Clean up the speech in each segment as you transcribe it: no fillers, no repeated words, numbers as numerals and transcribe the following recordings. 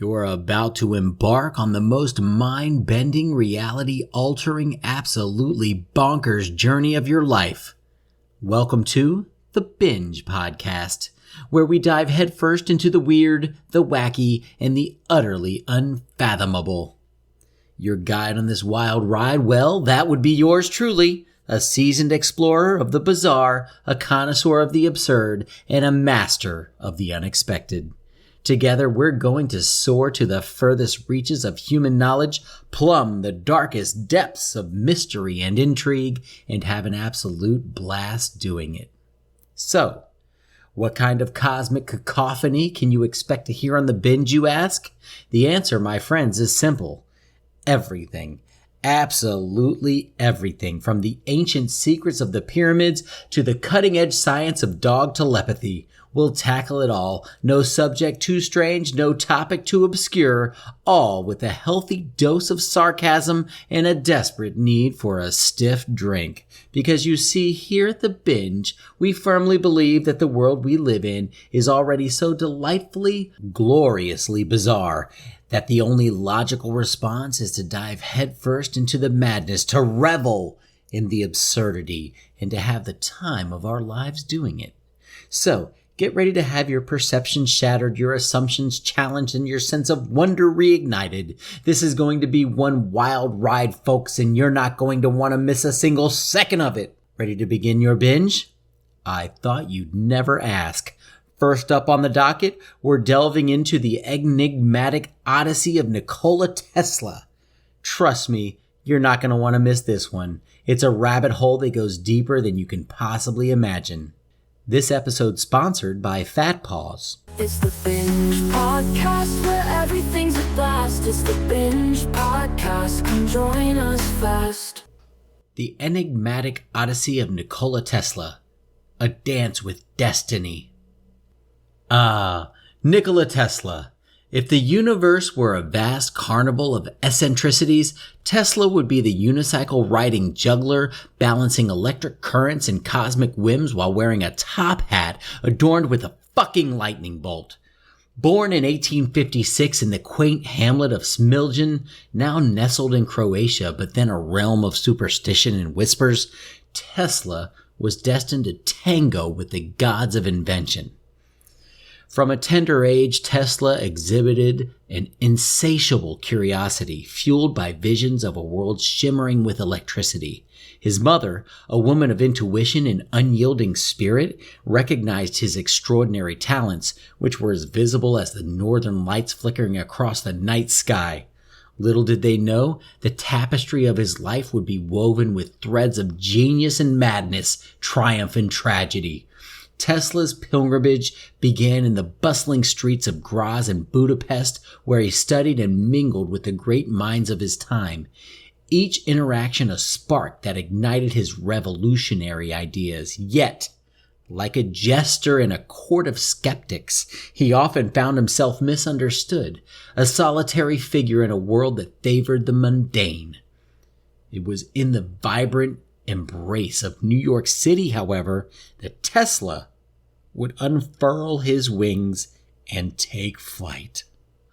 You're about to embark on the most mind-bending, reality-altering, absolutely bonkers journey of your life. Welcome to the Binge podcast, where we dive headfirst into the weird, the wacky, and the utterly unfathomable. Your guide on this wild ride, well, that would be yours truly, a seasoned explorer of the bizarre, a connoisseur of the absurd, and a master of the unexpected. Together, we're going to soar to the furthest reaches of human knowledge, plumb the darkest depths of mystery and intrigue, and have an absolute blast doing it. So, what kind of cosmic cacophony can you expect to hear on the Binge, you ask? The answer, my friends, is simple. Everything. Absolutely everything, from the ancient secrets of the pyramids to the cutting-edge science of dog telepathy. We'll tackle it all. No subject too strange, no topic too obscure, all with a healthy dose of sarcasm and a desperate need for a stiff drink. Because you see, here at the Binge, we firmly believe that the world we live in is already so delightfully, gloriously bizarre that the only logical response is to dive headfirst into the madness, to revel in the absurdity, and to have the time of our lives doing it. So, get ready to have your perceptions shattered, your assumptions challenged, and your sense of wonder reignited. This is going to be one wild ride, folks, and you're not going to want to miss a single second of it. Ready to begin your binge? I thought you'd never ask. First up on the docket, we're delving into the enigmatic odyssey of Nikola Tesla. Trust me, you're not going to want to miss this one. It's a rabbit hole that goes deeper than you can possibly imagine. This episode's sponsored by Fat Paws. It's the Binge Podcast where everything's a blast. It's the Binge Podcast. Come join us fast. The enigmatic odyssey of Nikola Tesla. A dance with destiny. Nikola Tesla. If the universe were a vast carnival of eccentricities, Tesla would be the unicycle-riding juggler, balancing electric currents and cosmic whims while wearing a top hat adorned with a fucking lightning bolt. Born in 1856 in the quaint hamlet of Smiljan, now nestled in Croatia, but then a realm of superstition and whispers, Tesla was destined to tango with the gods of invention. From a tender age, Tesla exhibited an insatiable curiosity, fueled by visions of a world shimmering with electricity. His mother, a woman of intuition and unyielding spirit, recognized his extraordinary talents, which were as visible as the northern lights flickering across the night sky. Little did they know, the tapestry of his life would be woven with threads of genius and madness, triumph and tragedy. Tesla's pilgrimage began in the bustling streets of Graz and Budapest, where he studied and mingled with the great minds of his time. Each interaction a spark that ignited his revolutionary ideas. Yet, like a jester in a court of skeptics, he often found himself misunderstood, a solitary figure in a world that favored the mundane. It was in the vibrant embrace of New York City, however, that Tesla would unfurl his wings and take flight.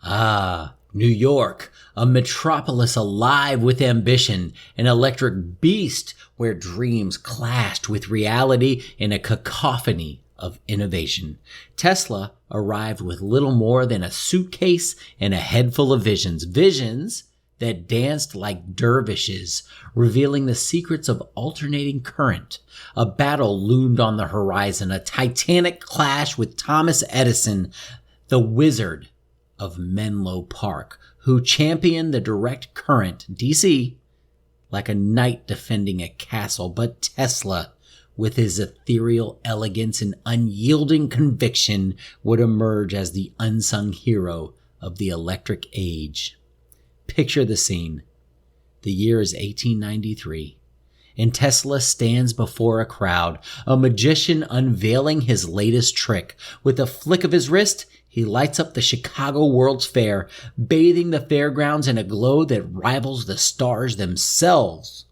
New York, a metropolis alive with ambition, an electric beast where dreams clashed with reality in a cacophony of innovation. Tesla arrived with little more than a suitcase and a head full of visions that danced like dervishes, revealing the secrets of alternating current. A battle loomed on the horizon, a titanic clash with Thomas Edison, the wizard of Menlo Park, who championed the direct current, DC, like a knight defending a castle. But Tesla, with his ethereal elegance and unyielding conviction, would emerge as the unsung hero of the electric age. Picture the scene. The year is 1893, and Tesla stands before a crowd, a magician unveiling his latest trick. With a flick of his wrist, he lights up the Chicago World's Fair, bathing the fairgrounds in a glow that rivals the stars themselves.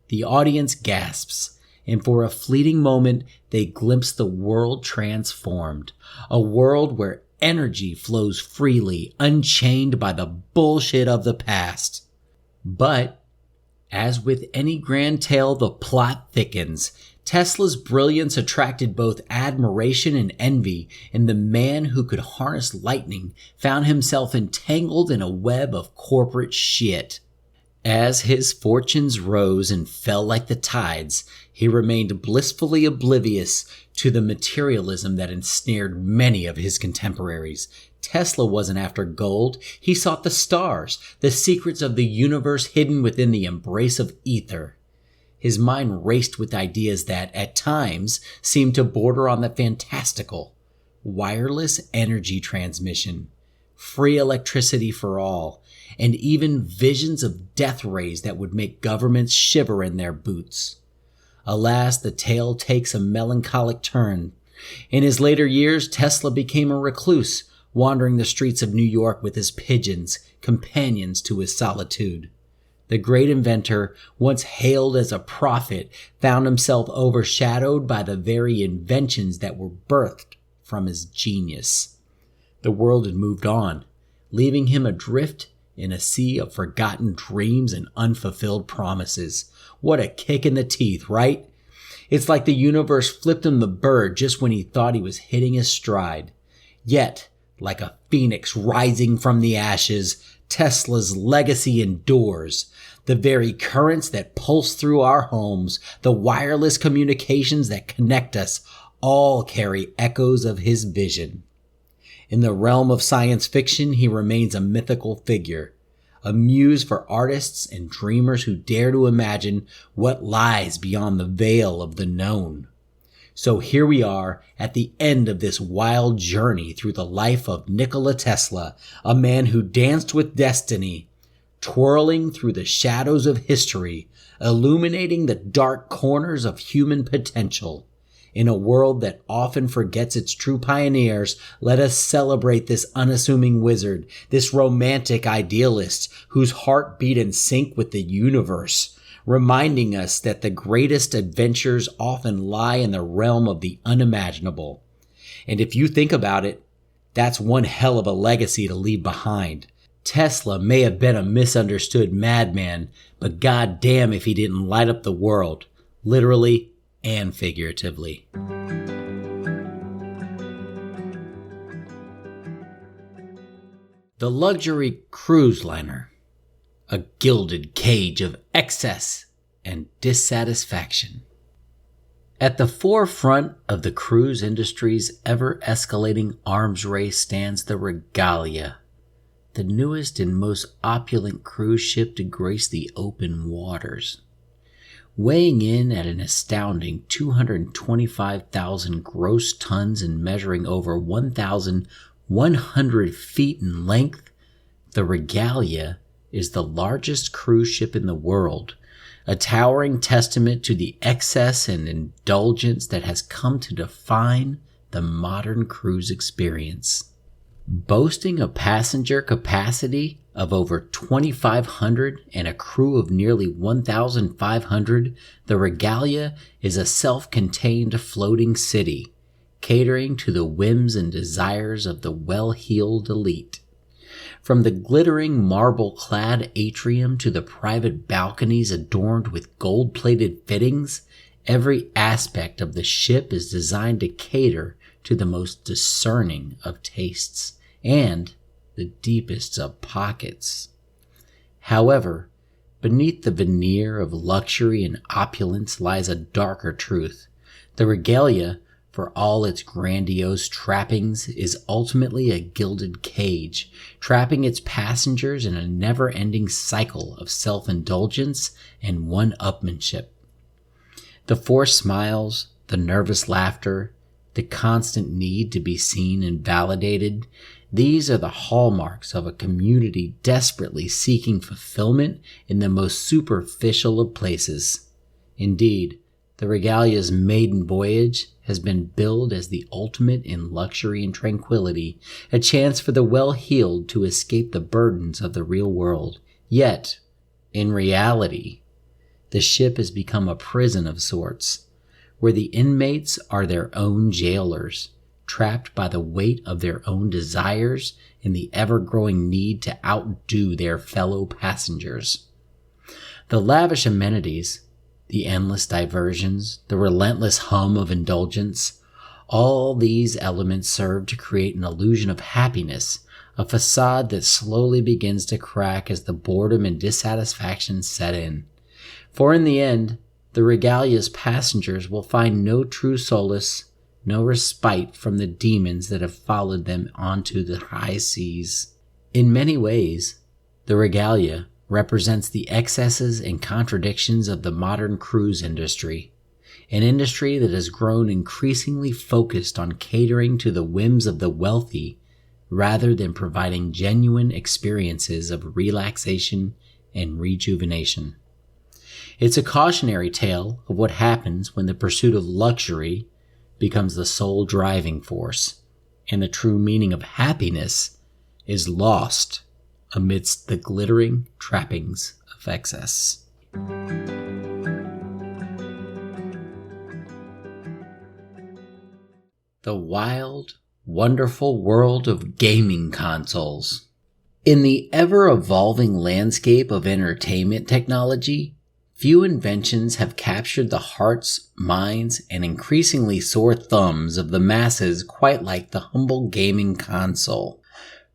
The audience gasps, and for a fleeting moment, they glimpse the world transformed, a world where energy flows freely, unchained by the bullshit of the past. But, as with any grand tale, the plot thickens. Tesla's brilliance attracted both admiration and envy, and the man who could harness lightning found himself entangled in a web of corporate shit. As his fortunes rose and fell like the tides, he remained blissfully oblivious to the materialism that ensnared many of his contemporaries. Tesla wasn't after gold. He sought the stars, the secrets of the universe hidden within the embrace of ether. His mind raced with ideas that, at times, seemed to border on the fantastical. Wireless energy transmission, free electricity for all, and even visions of death rays that would make governments shiver in their boots. Alas, the tale takes a melancholic turn. In his later years, Tesla became a recluse, wandering the streets of New York with his pigeons, companions to his solitude. The great inventor, once hailed as a prophet, found himself overshadowed by the very inventions that were birthed from his genius. The world had moved on, leaving him adrift in a sea of forgotten dreams and unfulfilled promises. What a kick in the teeth, right? It's like the universe flipped him the bird just when he thought he was hitting his stride. Yet, like a phoenix rising from the ashes, Tesla's legacy endures. The very currents that pulse through our homes, the wireless communications that connect us, all carry echoes of his vision. In the realm of science fiction, he remains a mythical figure, a muse for artists and dreamers who dare to imagine what lies beyond the veil of the known. So here we are at the end of this wild journey through the life of Nikola Tesla, a man who danced with destiny, twirling through the shadows of history, illuminating the dark corners of human potential. In a world that often forgets its true pioneers, let us celebrate this unassuming wizard, this romantic idealist whose heart beat in sync with the universe, reminding us that the greatest adventures often lie in the realm of the unimaginable. And if you think about it, that's one hell of a legacy to leave behind. Tesla may have been a misunderstood madman, but goddamn if he didn't light up the world, literally and figuratively. The luxury cruise liner, a gilded cage of excess and dissatisfaction. At the forefront of the cruise industry's ever-escalating arms race stands the Regalia, the newest and most opulent cruise ship to grace the open waters. Weighing in at an astounding 225,000 gross tons and measuring over 1,100 feet in length, the Regalia is the largest cruise ship in the world, a towering testament to the excess and indulgence that has come to define the modern cruise experience. Boasting a passenger capacity of over 2,500 and a crew of nearly 1,500, the Regalia is a self-contained floating city, catering to the whims and desires of the well-heeled elite. From the glittering marble-clad atrium to the private balconies adorned with gold-plated fittings, every aspect of the ship is designed to cater to the most discerning of tastes and the deepest of pockets. However, beneath the veneer of luxury and opulence lies a darker truth. The Regalia, for all its grandiose trappings, is ultimately a gilded cage, trapping its passengers in a never-ending cycle of self-indulgence and one-upmanship. The forced smiles, the nervous laughter, the constant need to be seen and validated, these are the hallmarks of a community desperately seeking fulfillment in the most superficial of places. Indeed, the Regalia's maiden voyage has been billed as the ultimate in luxury and tranquility, a chance for the well-heeled to escape the burdens of the real world. Yet, in reality, the ship has become a prison of sorts, where the inmates are their own jailers, trapped by the weight of their own desires and the ever-growing need to outdo their fellow passengers. The lavish amenities, the endless diversions, the relentless hum of indulgence, all these elements serve to create an illusion of happiness, a facade that slowly begins to crack as the boredom and dissatisfaction set in. For in the end, the Regalia's passengers will find no true solace, no respite from the demons that have followed them onto the high seas. In many ways, the Regalia represents the excesses and contradictions of the modern cruise industry, an industry that has grown increasingly focused on catering to the whims of the wealthy rather than providing genuine experiences of relaxation and rejuvenation. It's a cautionary tale of what happens when the pursuit of luxury becomes the sole driving force, and the true meaning of happiness is lost amidst the glittering trappings of excess. The wild, wonderful world of gaming consoles. In the ever-evolving landscape of entertainment technology, few inventions have captured the hearts, minds, and increasingly sore thumbs of the masses quite like the humble gaming console.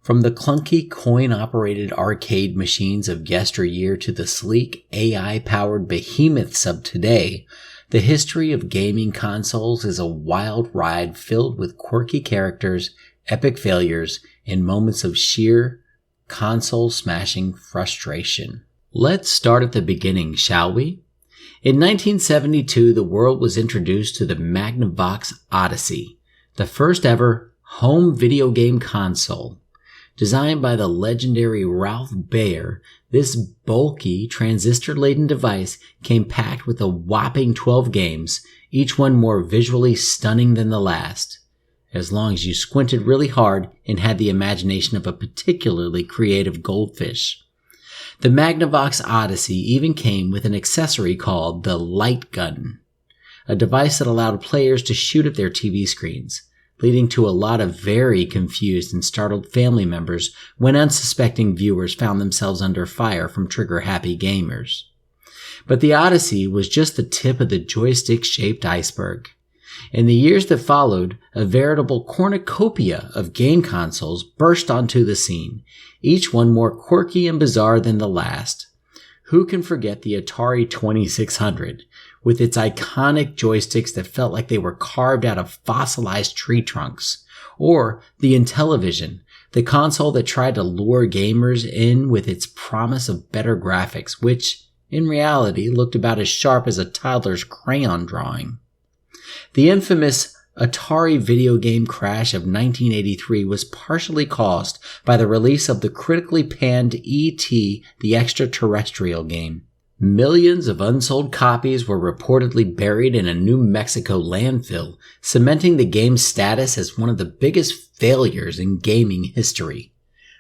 From the clunky coin-operated arcade machines of yesteryear to the sleek AI-powered behemoths of today, the history of gaming consoles is a wild ride filled with quirky characters, epic failures, and moments of sheer console-smashing frustration. Let's start at the beginning, shall we? In 1972, the world was introduced to the Magnavox Odyssey, the first ever home video game console. Designed by the legendary Ralph Baer, this bulky, transistor-laden device came packed with a whopping 12 games, each one more visually stunning than the last, as long as you squinted really hard and had the imagination of a particularly creative goldfish. The Magnavox Odyssey even came with an accessory called the Light Gun, a device that allowed players to shoot at their TV screens, leading to a lot of very confused and startled family members when unsuspecting viewers found themselves under fire from trigger-happy gamers. But the Odyssey was just the tip of the joystick-shaped iceberg. In the years that followed, a veritable cornucopia of game consoles burst onto the scene, each one more quirky and bizarre than the last. Who can forget the Atari 2600, with its iconic joysticks that felt like they were carved out of fossilized tree trunks? Or the Intellivision, the console that tried to lure gamers in with its promise of better graphics, which, in reality, looked about as sharp as a toddler's crayon drawing. The infamous Atari video game crash of 1983 was partially caused by the release of the critically panned E.T. the Extraterrestrial game. Millions of unsold copies were reportedly buried in a New Mexico landfill, cementing the game's status as one of the biggest failures in gaming history.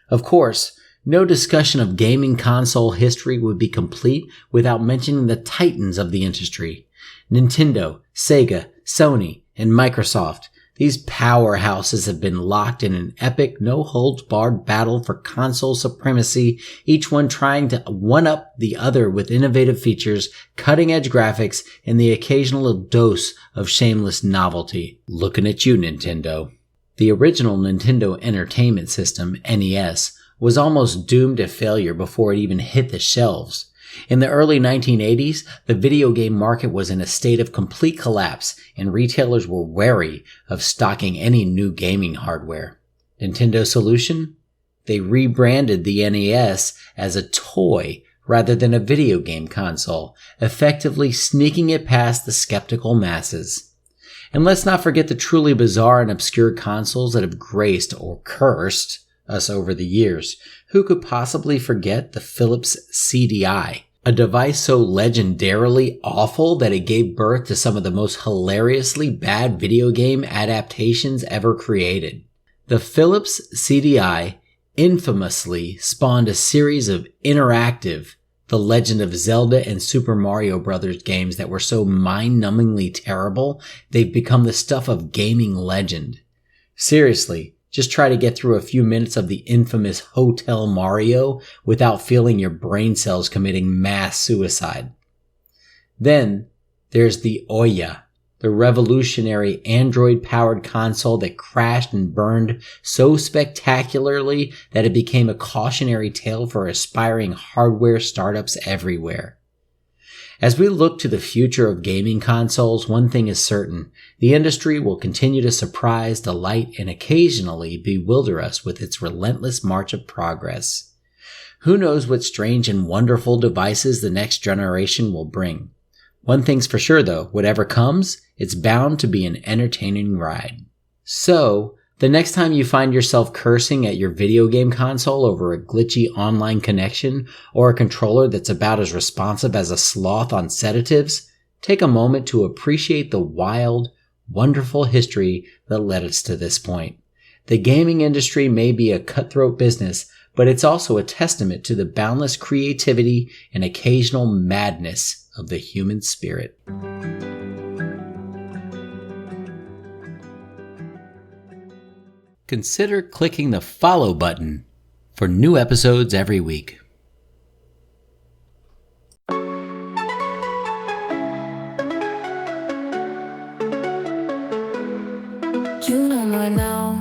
Of course, no discussion of gaming console history would be complete without mentioning the titans of the industry. Nintendo, Sega, Sony, and Microsoft. These powerhouses have been locked in an epic, no-holds-barred battle for console supremacy, each one trying to one-up the other with innovative features, cutting-edge graphics, and the occasional dose of shameless novelty. Looking at you, Nintendo. The original Nintendo Entertainment System, NES, was almost doomed to failure before it even hit the shelves. In the early 1980s, the video game market was in a state of complete collapse, and retailers were wary of stocking any new gaming hardware. Nintendo's solution? They rebranded the NES as a toy rather than a video game console, effectively sneaking it past the skeptical masses. And let's not forget the truly bizarre and obscure consoles that have graced or cursed us over the years. Who could possibly forget the Philips CDI, a device so legendarily awful that it gave birth to some of the most hilariously bad video game adaptations ever created? The Philips CDI infamously spawned a series of interactive The Legend of Zelda and Super Mario Bros. Games that were so mind-numbingly terrible, they've become the stuff of gaming legend. Seriously, just try to get through a few minutes of the infamous Hotel Mario without feeling your brain cells committing mass suicide. Then, there's the Oya, the revolutionary Android-powered console that crashed and burned so spectacularly that it became a cautionary tale for aspiring hardware startups everywhere. As we look to the future of gaming consoles, one thing is certain. The industry will continue to surprise, delight, and occasionally bewilder us with its relentless march of progress. Who knows what strange and wonderful devices the next generation will bring? One thing's for sure though, whatever comes, it's bound to be an entertaining ride. So, the next time you find yourself cursing at your video game console over a glitchy online connection or a controller that's about as responsive as a sloth on sedatives, take a moment to appreciate the wild, wonderful history that led us to this point. The gaming industry may be a cutthroat business, but it's also a testament to the boundless creativity and occasional madness of the human spirit. Consider clicking the follow button for new episodes every week. You know by now,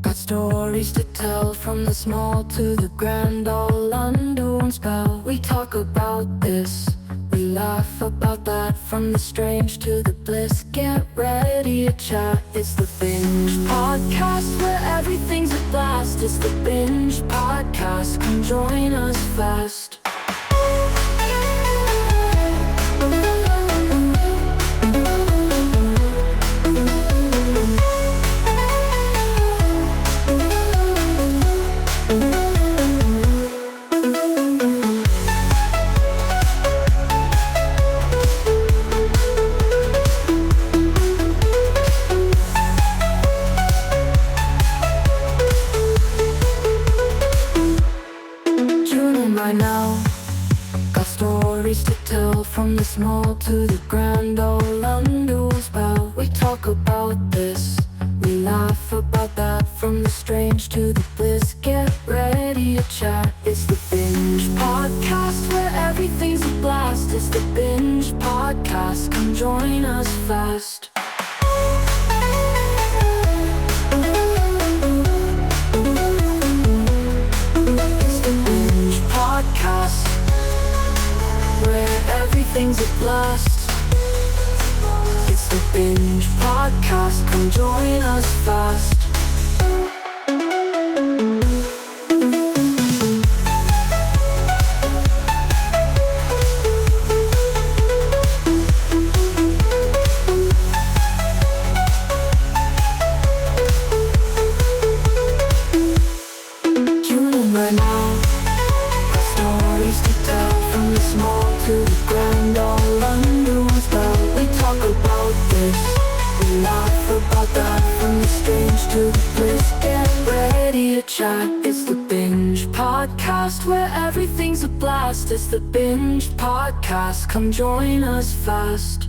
got stories to tell, from the small to the grand, all under one spell. We talk about this, we laugh about that, from the strange to the bliss. Get ready to chat, it's the Binge Podcast, where everything's a blast. It's the Binge Podcast, come join us fast. By now, got stories to tell, from the small to the grand, all under one spell. We talk about this, we laugh about that, from the strange to the bliss. Get ready to chat, it's the Binge Podcast, where everything's a blast. It's the Binge Podcast, come join us fast. Podcast, where everything's a blast. It's the Binge Podcast, come join us fast. Tune in right now, stories to tell, from the small to the grand, all under one spell. We talk about this, we laugh about that, from the strange to the bliss. Get ready to chat, it's the Binge Podcast, where everything's a blast. It's the Binge Podcast, come join us fast.